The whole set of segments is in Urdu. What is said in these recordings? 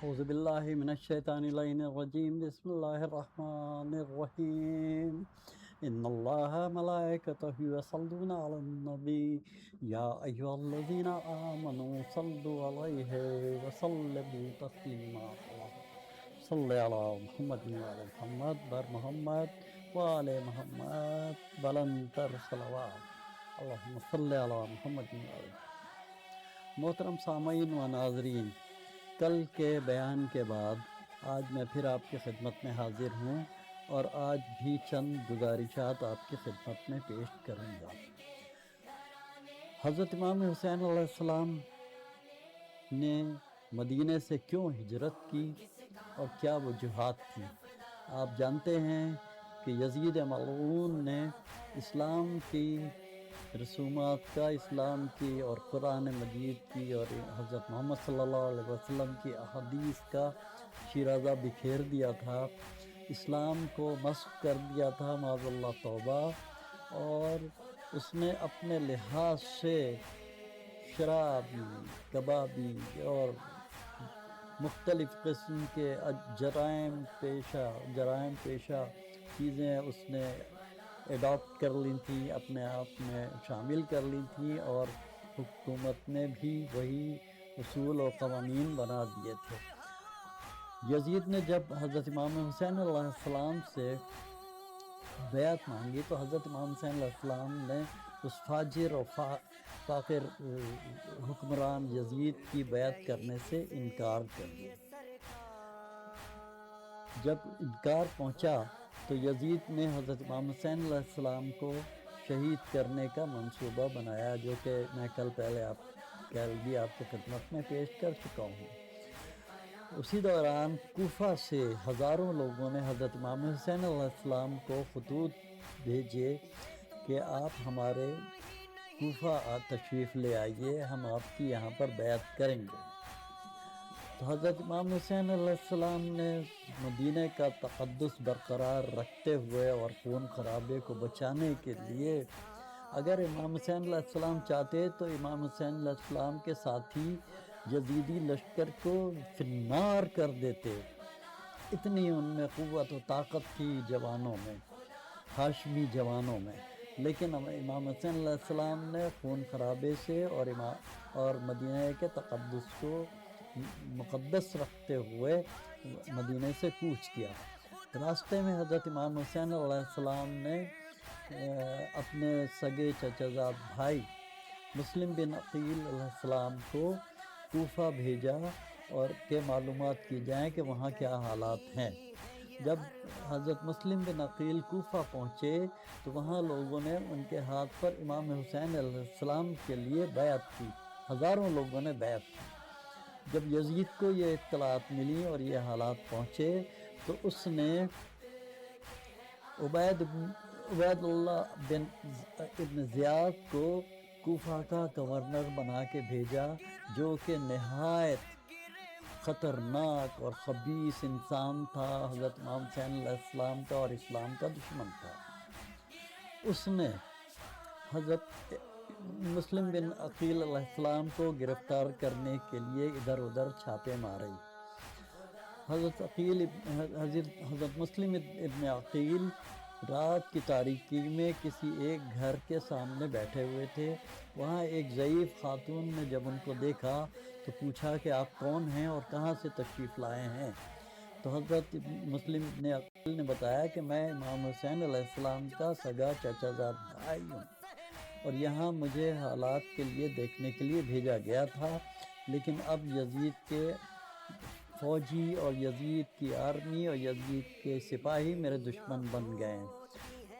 اعوذ باللہ من الشیطان اللعین الرجیم بسم اللہ الرحمن الرحیم ان اللہ ملائکتہ یصلون علی النبی یا ایہا الذین آمنوا صلوا علیہ وسلموا تسلیما صلی علی محمد وعلی محمد بر محمد وعلی محمد بلندر صلوات اللہم صلی علی محمد وعلی محمد۔ محترم سامعین و ناظرین، کل کے بیان کے بعد آج میں پھر آپ کی خدمت میں حاضر ہوں اور آج بھی چند گزارشات آپ کی خدمت میں پیش کروں گا۔ حضرت امام حسین علیہ السلام نے مدینہ سے کیوں ہجرت کی اور کیا وجوہات تھیں؟ آپ جانتے ہیں کہ یزید ملعون نے اسلام کی رسومات کا، اسلام کی اور قرآن مجید کی اور حضرت محمد صلی اللہ علیہ وسلم کی احادیث کا شیرازہ بکھیر دیا تھا، اسلام کو مسخ کر دیا تھا، معاذ اللہ توبہ، اور اس نے اپنے لحاظ سے شرابی، کبابی اور مختلف قسم کے جرائم پیشہ چیزیں اس نے ایڈاپٹ کر لی تھیں، اپنے آپ میں شامل کر لی تھیں، اور حکومت نے بھی وہی اصول و قوانین بنا دیے تھے۔ یزید نے جب حضرت امام حسین علیہ السلام سے بیعت مانگی تو حضرت امام حسین علیہ السلام نے اس فاجر و فاقر حکمران یزید کی بیعت کرنے سے انکار کر دیا۔ جب انکار پہنچا تو یزید نے حضرت امام حسین علیہ السلام کو شہید کرنے کا منصوبہ بنایا، جو کہ میں کل پہلے آپ کی خدمت میں پیش کر چکا ہوں۔ اسی دوران کوفہ سے ہزاروں لوگوں نے حضرت امام حسین علیہ السلام کو خطوط بھیجے کہ آپ ہمارے کوفہ تشریف لے آئیے، ہم آپ کی یہاں پر بیعت کریں گے۔ تو حضرت امام حسین علیہ السلام نے مدینہ کا تقدس برقرار رکھتے ہوئے اور خون خرابے کو بچانے کے لیے، اگر امام حسین علیہ السلام چاہتے تو امام حسین علیہ السلام کے ساتھی یزیدی لشکر کو فنار کر دیتے، اتنی ان میں قوت و طاقت تھی جوانوں میں، ہاشمی جوانوں میں۔ لیکن امام حسین علیہ السلام نے خون خرابے سے اور مدینہ کے تقدس کو مقدس رکھتے ہوئے مدینہ سے کوچ کیا۔ راستے میں حضرت امام حسین علیہ السلام نے اپنے سگے چچا زاد بھائی مسلم بن عقیل علیہ السلام کو کوفہ بھیجا اور کہ معلومات کی جائیں کہ وہاں کیا حالات ہیں۔ جب حضرت مسلم بن عقیل کوفہ پہنچے تو وہاں لوگوں نے ان کے ہاتھ پر امام حسین علیہ السلام کے لیے بیعت کی، ہزاروں لوگوں نے بیعت کی۔ جب یزید کو یہ اطلاعات ملی اور یہ حالات پہنچے تو اس نے عبید اللہ ابن زیاد کو کوفہ کا گورنر بنا کے بھیجا، جو کہ نہایت خطرناک اور خبیث انسان تھا، حضرت امام حسین علیہ السلام کا اور اسلام کا دشمن تھا۔ اس نے حضرت مسلم بن عقیل علیہ السلام کو گرفتار کرنے کے لیے ادھر ادھر چھاپے مارے۔ حضرت مسلم ابن عقیل رات کی تاریکی میں کسی ایک گھر کے سامنے بیٹھے ہوئے تھے۔ وہاں ایک ضعیف خاتون نے جب ان کو دیکھا تو پوچھا کہ آپ کون ہیں اور کہاں سے تشریف لائے ہیں؟ تو حضرت مسلم ابن عقیل نے بتایا کہ میں امام حسین علیہ السلام کا سگا چچا زاد بھائی ہوں، اور یہاں مجھے حالات کے لیے دیکھنے کے لیے بھیجا گیا تھا، لیکن اب یزید کے فوجی اور یزید کی آرمی اور یزید کے سپاہی میرے دشمن بن گئے ہیں۔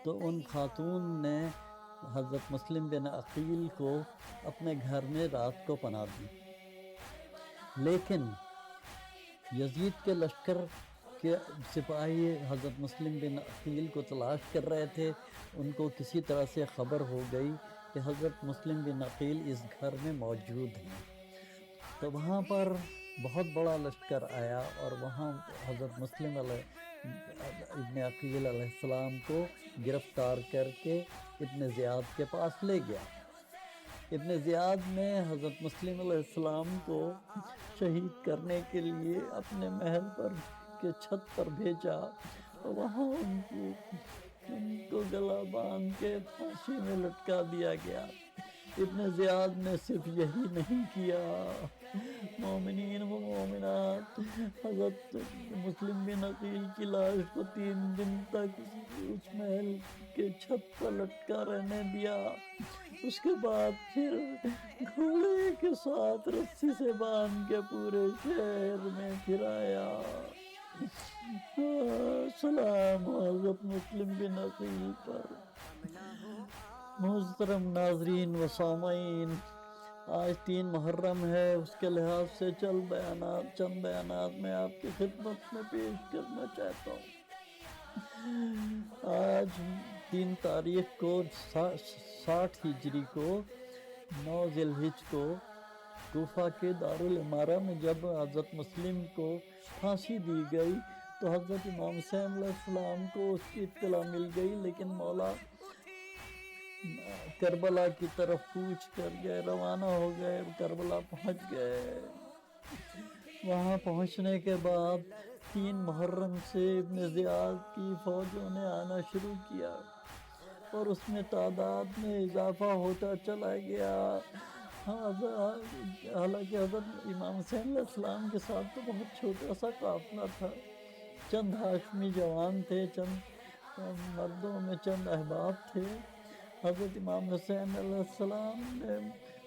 تو ان خاتون نے حضرت مسلم بن عقیل کو اپنے گھر میں رات کو پناہ دی، لیکن یزید کے لشکر کے سپاہی حضرت مسلم بن عقیل کو تلاش کر رہے تھے۔ ان کو کسی طرح سے خبر ہو گئی کہ حضرت مسلم بن عقیل اس گھر میں موجود ہیں، تو وہاں پر بہت بڑا لشکر آیا اور وہاں حضرت مسلم ابن عقیل علیہ السلام کو گرفتار کر کے ابن زیاد کے پاس لے گیا۔ ابن زیاد نے حضرت مسلم علیہ السلام کو شہید کرنے کے لیے اپنے محل پر کے چھت پر بھیجا، اور وہاں ان کو گلا باندھ کے پھانسی میں لٹکا دیا گیا۔ ابن زیاد نے صرف یہی نہیں کیا، مومنین و مومنات، حضرت مسلم بن عقیل کی لاش کو 3 دن تک اس محل کے چھت پر لٹکا رہنے دیا۔ اس کے بعد پھر گھوڑے کے ساتھ رسی سے باندھ کے پورے شہر میں پھرایا۔ سلام حضرت مسلم بن عقیل پر۔ محترم ناظرین و سامعین، آج 3 محرم ہے، اس کے لحاظ سے چند بیانات میں آپ کی خدمت میں پیش کرنا چاہتا ہوں۔ آج 3 تاریخ کو 60 ہجری کو 9 ذی الحجہ کو کوفہ کے دارالامارہ میں جب حضرت مسلم کو پھانسی دی گئی تو حضرت امام حسین علیہ السلام کو اس کی اطلاع مل گئی، لیکن مولا کربلا کی طرف کوچ کر گئے، روانہ ہو گئے، کربلا پہنچ گئے۔ وہاں پہنچنے کے بعد 3 محرم سے ابن زیاد کی فوجوں نے آنا شروع کیا اور اس میں تعداد میں اضافہ ہوتا چلا گیا۔ حالانکہ حضرت امام حسین علیہ السلام کے ساتھ تو بہت چھوٹا سا قافلہ تھا، چند ہاشمی جوان تھے، چند مردوں میں چند احباب تھے۔ حضرت امام حسین علیہ السلام نے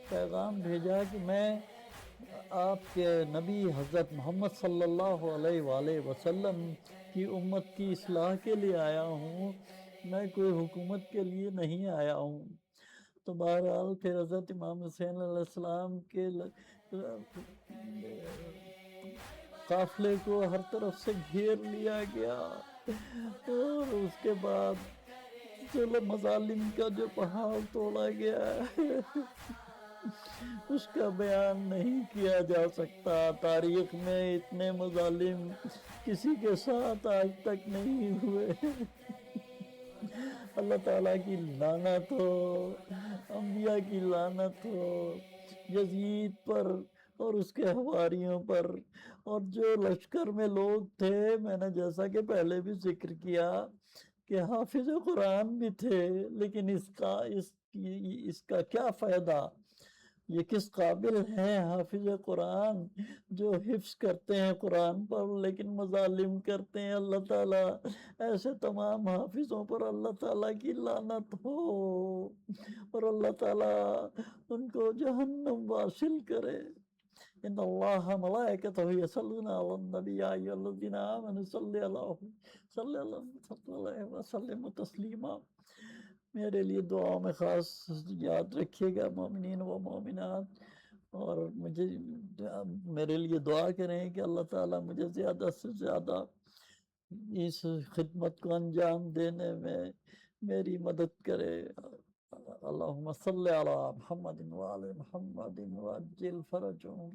پیغام بھیجا کہ میں آپ کے نبی حضرت محمد صلی اللہ علیہ وآلہ وسلم کی امت کی اصلاح کے لیے آیا ہوں، میں کوئی حکومت کے لیے نہیں آیا ہوں۔ تو بہرحال پھر حضرت امام حسین علیہ السلام کے قافلے کو ہر طرف سے گھیر لیا گیا، اور اس کے بعد مظالم کا جو پہاڑ توڑا گیا اس کا بیان نہیں کیا جا سکتا۔ تاریخ میں اتنے مظالم کسی کے ساتھ آج تک نہیں ہوئے۔ اللہ تعالیٰ کی لعنت ہو، انبیاء کی لعنت ہو یزید پر اور اس کے حواریوں پر، اور جو لشکر میں لوگ تھے، میں نے جیسا کہ پہلے بھی ذکر کیا کہ حافظ قرآن بھی تھے، لیکن اس کا کیا فائدہ؟ یہ کس قابل ہیں حافظ قرآن جو حفظ کرتے ہیں قرآن پر لیکن مظالم کرتے ہیں؟ اللہ تعالیٰ ایسے تمام حافظوں پر اللہ تعالیٰ کی لعنت ہو، اور اللہ تعالیٰ ان کو جہنم واصل کرے۔ ان اللہ ملائکتہ یصلون علی النبی یا ایھا الذین آمنوا صلی اللہ علیہ وسلم تسلیما۔ میرے لیے دعا میں خاص یاد رکھیے گا مومنین و مومنات، اور مجھے میرے لیے دعا کریں کہ اللہ تعالیٰ مجھے زیادہ سے زیادہ اس خدمت کو انجام دینے میں میری مدد کرے۔ اللہم صلی علی محمد وآل محمد وعجل فرجهم